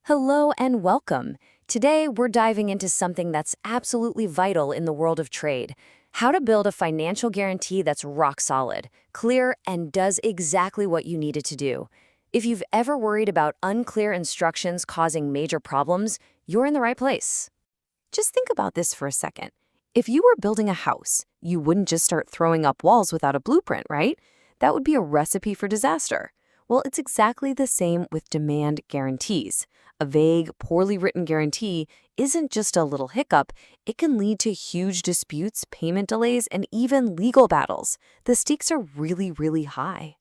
Hello and welcome. Today, we're diving into something that's absolutely vital in the world of trade: how to build a financial guarantee that's rock solid, clear, and does exactly what you need it to do. If you've ever worried about unclear instructions causing major problems, you're in the right place. Just think about this for a second. If you were building a house, you wouldn't just start throwing up walls without a blueprint, right? That would be a recipe for disaster. Well, it's exactly the same with demand guarantees. A vague, poorly written guarantee isn't just a little hiccup. It can lead to huge disputes, payment delays, and even legal battles. The stakes are really, really high.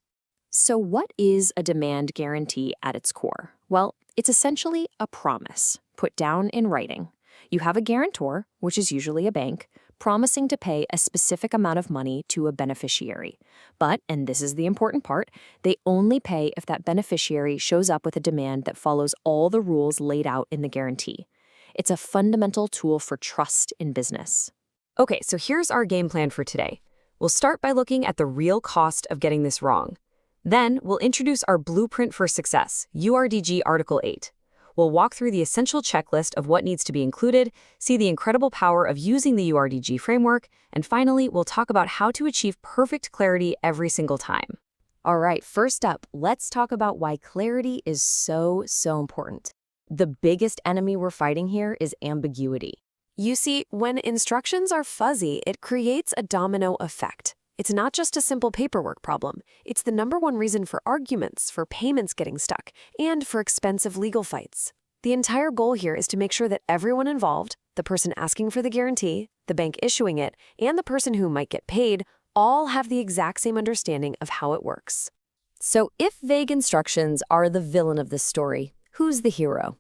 So what is a demand guarantee at its core? Well, it's essentially a promise put down in writing. You have a guarantor, which is usually a bank, promising to pay a specific amount of money to a beneficiary. But, and this is the important part, they only pay if that beneficiary shows up with a demand that follows all the rules laid out in the guarantee. It's a fundamental tool for trust in business. Okay, so here's our game plan for today. We'll start by looking at the real cost of getting this wrong. Then, we'll introduce our Blueprint for Success, URDG Article 8. We'll walk through the essential checklist of what needs to be included, see the incredible power of using the URDG framework, and finally, we'll talk about how to achieve perfect clarity every single time. All right, first up, let's talk about why clarity is so important. The biggest enemy we're fighting here is ambiguity. You see, when instructions are fuzzy, it creates a domino effect. It's not just a simple paperwork problem. It's the #1 reason for arguments, for payments getting stuck, and for expensive legal fights. The entire goal here is to make sure that everyone involved, the person asking for the guarantee, the bank issuing it, and the person who might get paid, all have the exact same understanding of how it works. So if vague instructions are the villain of this story, who's the hero?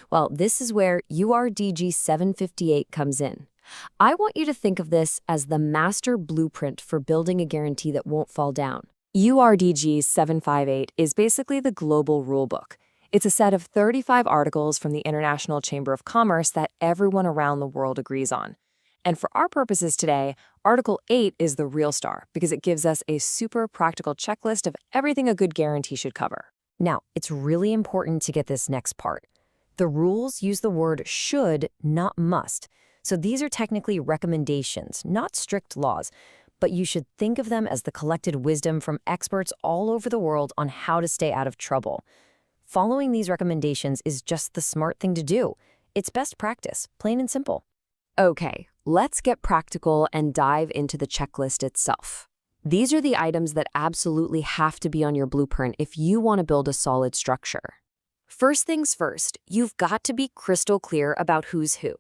Well, this is where URDG 758 comes in. I want you to think of this as the master blueprint for building a guarantee that won't fall down. URDG 758 is basically the global rulebook. It's a set of 35 articles from the International Chamber of Commerce that everyone around the world agrees on. And for our purposes today, Article 8 is the real star because it gives us a super practical checklist of everything a good guarantee should cover. Now, it's really important to get this next part. The rules use the word should, not must. So these are technically recommendations, not strict laws, but you should think of them as the collected wisdom from experts all over the world on how to stay out of trouble. Following these recommendations is just the smart thing to do. It's best practice, plain and simple. Okay, let's get practical and dive into the checklist itself. These are the items that absolutely have to be on your blueprint if you want to build a solid structure. First things first, you've got to be crystal clear about who's who.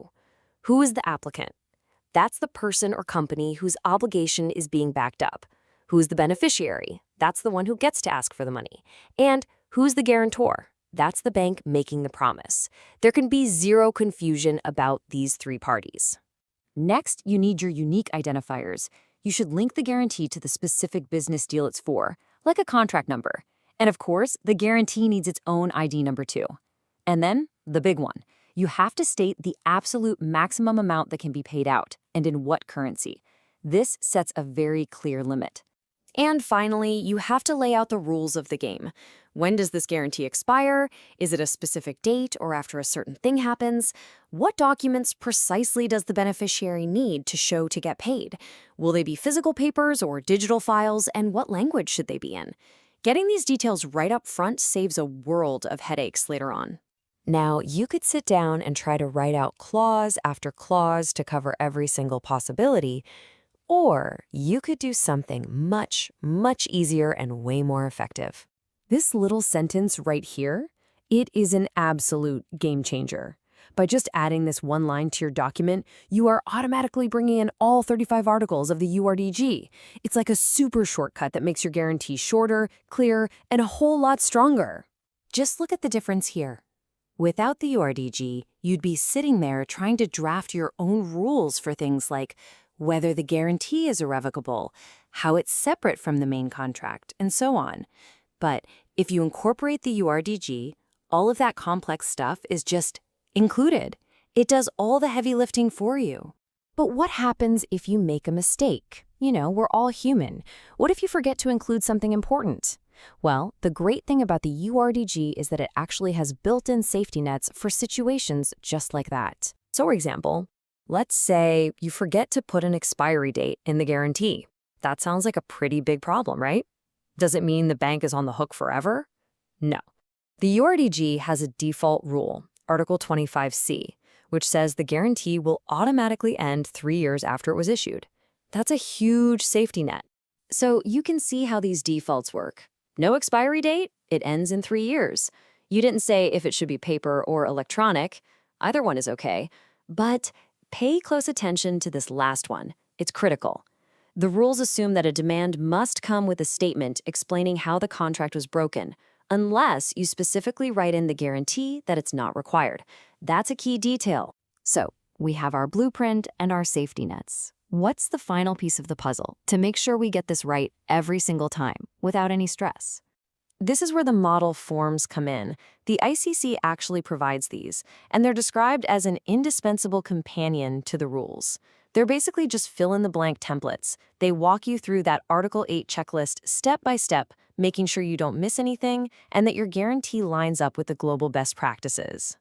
Who is the applicant? That's the person or company whose obligation is being backed up. Who's the beneficiary? That's the one who gets to ask for the money. And who's the guarantor? That's the bank making the promise. There can be zero confusion about these three parties. Next, you need your unique identifiers. You should link the guarantee to the specific business deal it's for, like a contract number. And of course, the guarantee needs its own ID number too. And then, the big one. You have to state the absolute maximum amount that can be paid out, and in what currency. This sets a very clear limit. And finally, you have to lay out the rules of the game. When does this guarantee expire? Is it a specific date or after a certain thing happens? What documents precisely does the beneficiary need to show to get paid? Will they be physical papers or digital files, and what language should they be in? Getting these details right up front saves a world of headaches later on. Now, you could sit down and try to write out clause after clause to cover every single possibility, or you could do something much easier and way more effective. This little sentence right here, it is an absolute game changer. By just adding this one line to your document, you are automatically bringing in all 35 articles of the URDG. It's like a super shortcut that makes your guarantee shorter, clearer, and a whole lot stronger. Just look at the difference here. Without the URDG, you'd be sitting there trying to draft your own rules for things like whether the guarantee is irrevocable, how it's separate from the main contract, and so on. But if you incorporate the URDG, all of that complex stuff is just included. It does all the heavy lifting for you. But what happens if you make a mistake? You know, we're all human. What if you forget to include something important? Well, the great thing about the URDG is that it actually has built-in safety nets for situations just like that. So, for example, let's say you forget to put an expiry date in the guarantee. That sounds like a pretty big problem, right? Does it mean the bank is on the hook forever? No. The URDG has a default rule, Article 25C, which says the guarantee will automatically end 3 years after it was issued. That's a huge safety net. So you can see how these defaults work. No expiry date, it ends in 3 years. You didn't say if it should be paper or electronic. Either one is okay. But pay close attention to this last one. It's critical. The rules assume that a demand must come with a statement explaining how the contract was broken, unless you specifically write in the guarantee that it's not required. That's a key detail. So, we have our blueprint and our safety nets. What's the final piece of the puzzle to make sure we get this right every single time without any stress? This is where the model forms come in. The ICC actually provides these, and they're described as an indispensable companion to the rules. They're basically just fill-in-the-blank templates. They walk you through that Article 8 checklist step by step, making sure you don't miss anything and that your guarantee lines up with the global best practices.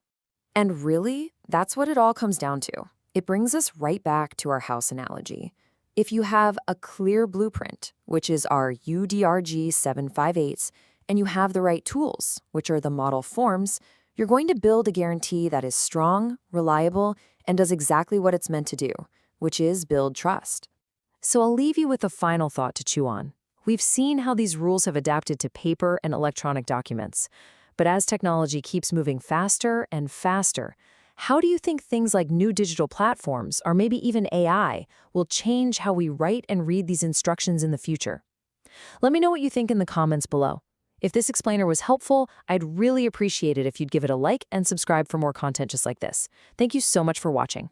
And really, that's what it all comes down to. It brings us right back to our house analogy. If you have a clear blueprint, which is our URDG 758, and you have the right tools, which are the model forms, you're going to build a guarantee that is strong, reliable, and does exactly what it's meant to do, which is build trust. So I'll leave you with a final thought to chew on. We've seen how these rules have adapted to paper and electronic documents. But as technology keeps moving faster and faster, how do you think things like new digital platforms, or maybe even AI, will change how we write and read these instructions in the future? Let me know what you think in the comments below. If this explainer was helpful, I'd really appreciate it if you'd give it a like and subscribe for more content just like this. Thank you so much for watching.